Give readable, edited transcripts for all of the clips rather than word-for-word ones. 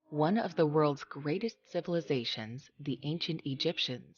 One of the world's greatest civilizations, the ancient Egyptians,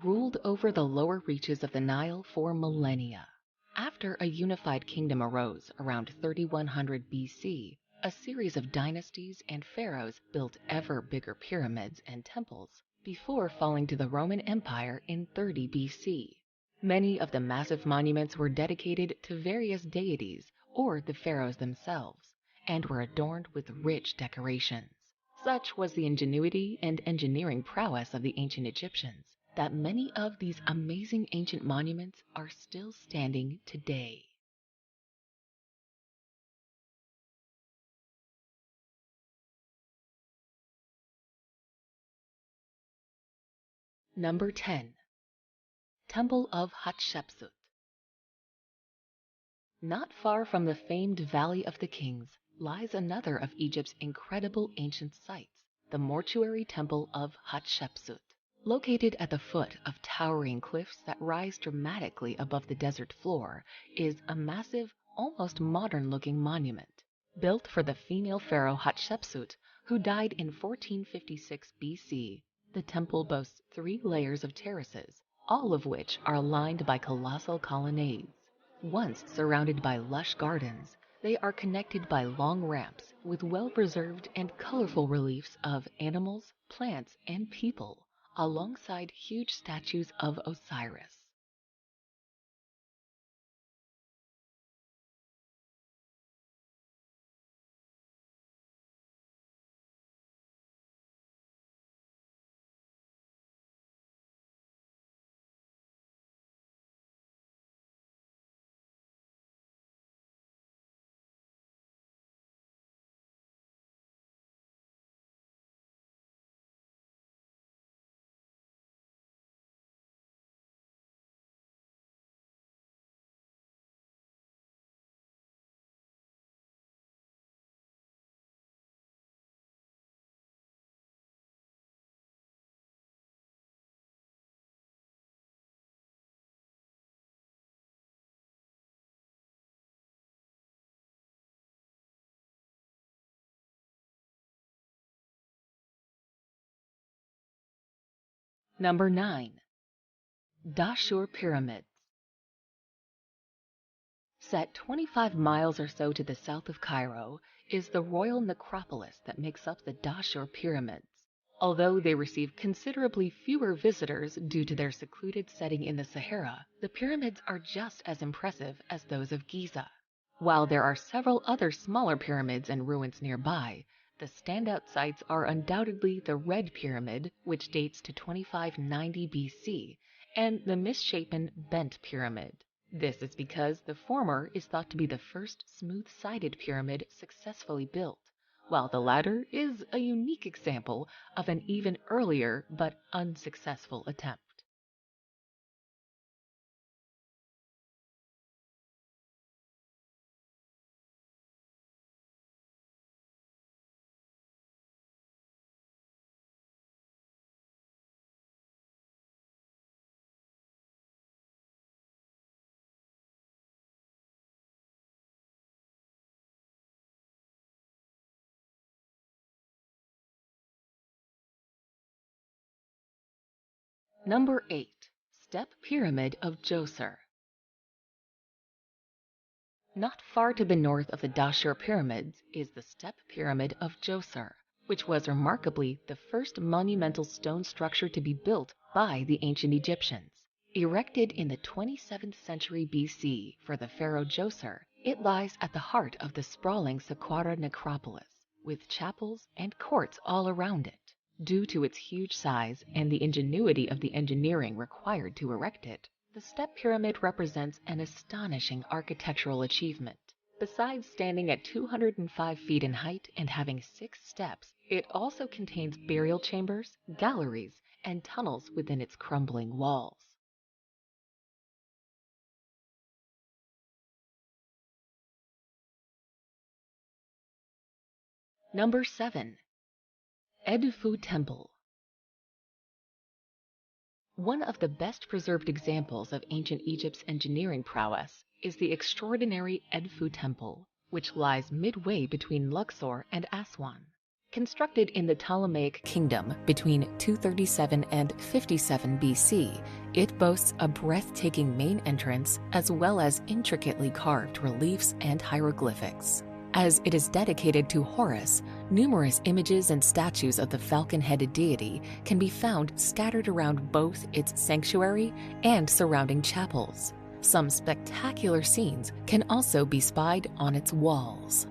ruled over the lower reaches of the Nile for millennia. After a unified kingdom arose around 3100 BC, a series of dynasties and pharaohs built ever bigger pyramids and temples before falling to the Roman Empire in 30 BC. Many of the massive monuments were dedicated to various deities or the pharaohs themselves, and were adorned with rich decorations. Such was the ingenuity and engineering prowess of the ancient Egyptians that many of these amazing ancient monuments are still standing today. Number 10. Temple of Hatshepsut. Not far from the famed Valley of the Kings lies another of Egypt's incredible ancient sites, the mortuary temple of Hatshepsut. Located at the foot of towering cliffs that rise dramatically above the desert floor is a massive, almost modern-looking monument. Built for the female pharaoh Hatshepsut, who died in 1456 BC, the temple boasts 3 layers of terraces, all of which are lined by colossal colonnades. Once surrounded by lush gardens, they are connected by long ramps with well-preserved and colorful reliefs of animals, plants, and people, alongside huge statues of Osiris. Number 9. Dashur Pyramids. Set 25 miles or so to the south of Cairo is the royal necropolis that makes up the Dashur Pyramids. Although they receive considerably fewer visitors due to their secluded setting in the Sahara, the pyramids are just as impressive as those of Giza. While there are several other smaller pyramids and ruins nearby, the standout sites are undoubtedly the Red Pyramid, which dates to 2590 BC, and the misshapen Bent Pyramid. This is because the former is thought to be the first smooth-sided pyramid successfully built, while the latter is a unique example of an even earlier but unsuccessful attempt. Number 8. Step Pyramid of Djoser. Not far to the north of the Dashur Pyramids is the Step Pyramid of Djoser, which was remarkably the first monumental stone structure to be built by the ancient Egyptians. Erected in the 27th century BC for the pharaoh Djoser, it lies at the heart of the sprawling Saqqara necropolis, with chapels and courts all around it. Due to its huge size and the ingenuity of the engineering required to erect it, the step pyramid represents an astonishing architectural achievement. Besides standing at 205 feet in height and having 6 steps, it also contains burial chambers, galleries, and tunnels within its crumbling walls. Number 7. Edfu Temple. One of the best preserved examples of ancient Egypt's engineering prowess is the extraordinary Edfu Temple, which lies midway between Luxor and Aswan. Constructed in the Ptolemaic kingdom between 237 and 57 BC, it boasts a breathtaking main entrance as well as intricately carved reliefs and hieroglyphics. As it is dedicated to Horus, numerous images and statues of the falcon-headed deity can be found scattered around both its sanctuary and surrounding chapels. Some spectacular scenes can also be spied on its walls.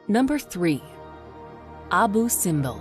Number 3. Abu Simbel.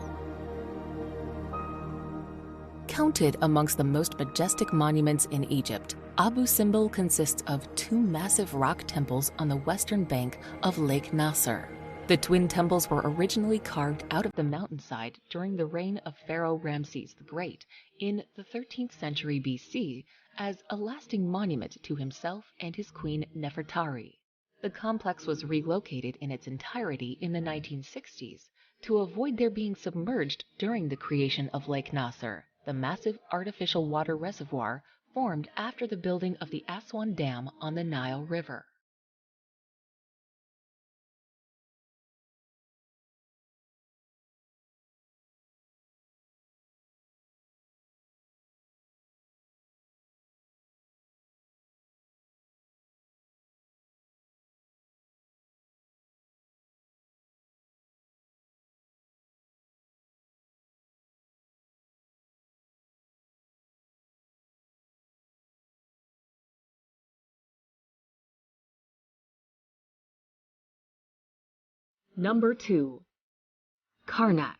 Counted amongst the most majestic monuments in Egypt, Abu Simbel consists of two massive rock temples on the western bank of Lake Nasser. The twin temples were originally carved out of the mountainside during the reign of Pharaoh Ramses the Great in the 13th century BC as a lasting monument to himself and his queen Nefertari. The complex was relocated in its entirety in the 1960s to avoid their being submerged during the creation of Lake Nasser, the massive artificial water reservoir formed after the building of the Aswan Dam on the Nile River. Number 2. Karnak.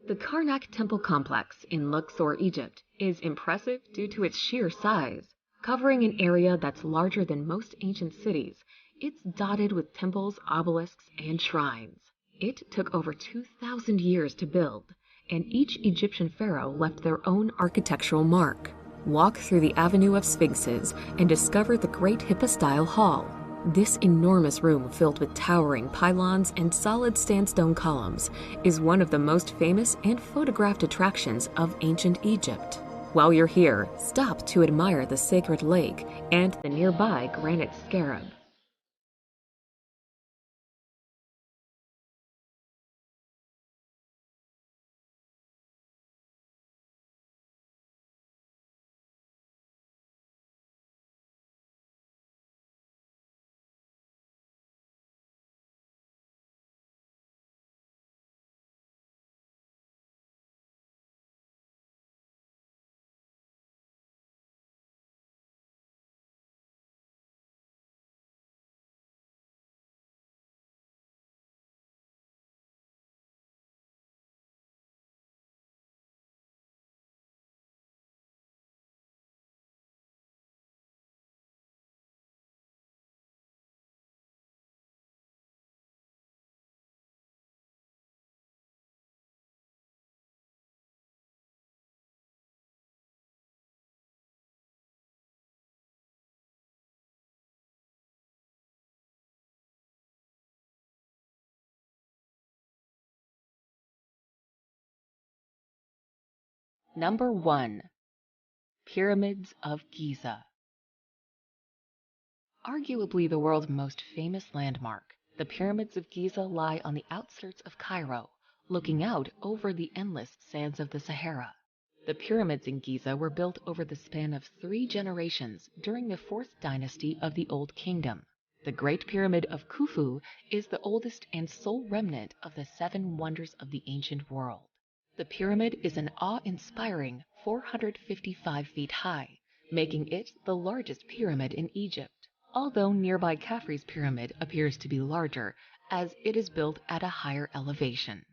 The Karnak temple complex in Luxor, Egypt, is impressive due to its sheer size. Covering an area that's larger than most ancient cities, it's dotted with temples, obelisks, and shrines. It took over 2,000 years to build, and each Egyptian pharaoh left their own architectural mark. Walk through the Avenue of Sphinxes and discover the Great Hippostyle Hall. This enormous room filled with towering pylons and solid sandstone columns is one of the most famous and photographed attractions of ancient Egypt. While you're here, stop to admire the sacred lake and the nearby granite scarab. Number 1. Pyramids of Giza. Arguably the world's most famous landmark, the Pyramids of Giza lie on the outskirts of Cairo, looking out over the endless sands of the Sahara. The pyramids in Giza were built over the span of 3 generations during the 4th dynasty of the Old Kingdom. The Great Pyramid of Khufu is the oldest and sole remnant of the 7 wonders of the ancient world. The pyramid is an awe-inspiring 455 feet high, making it the largest pyramid in Egypt, although nearby Khafre's pyramid appears to be larger as it is built at a higher elevation.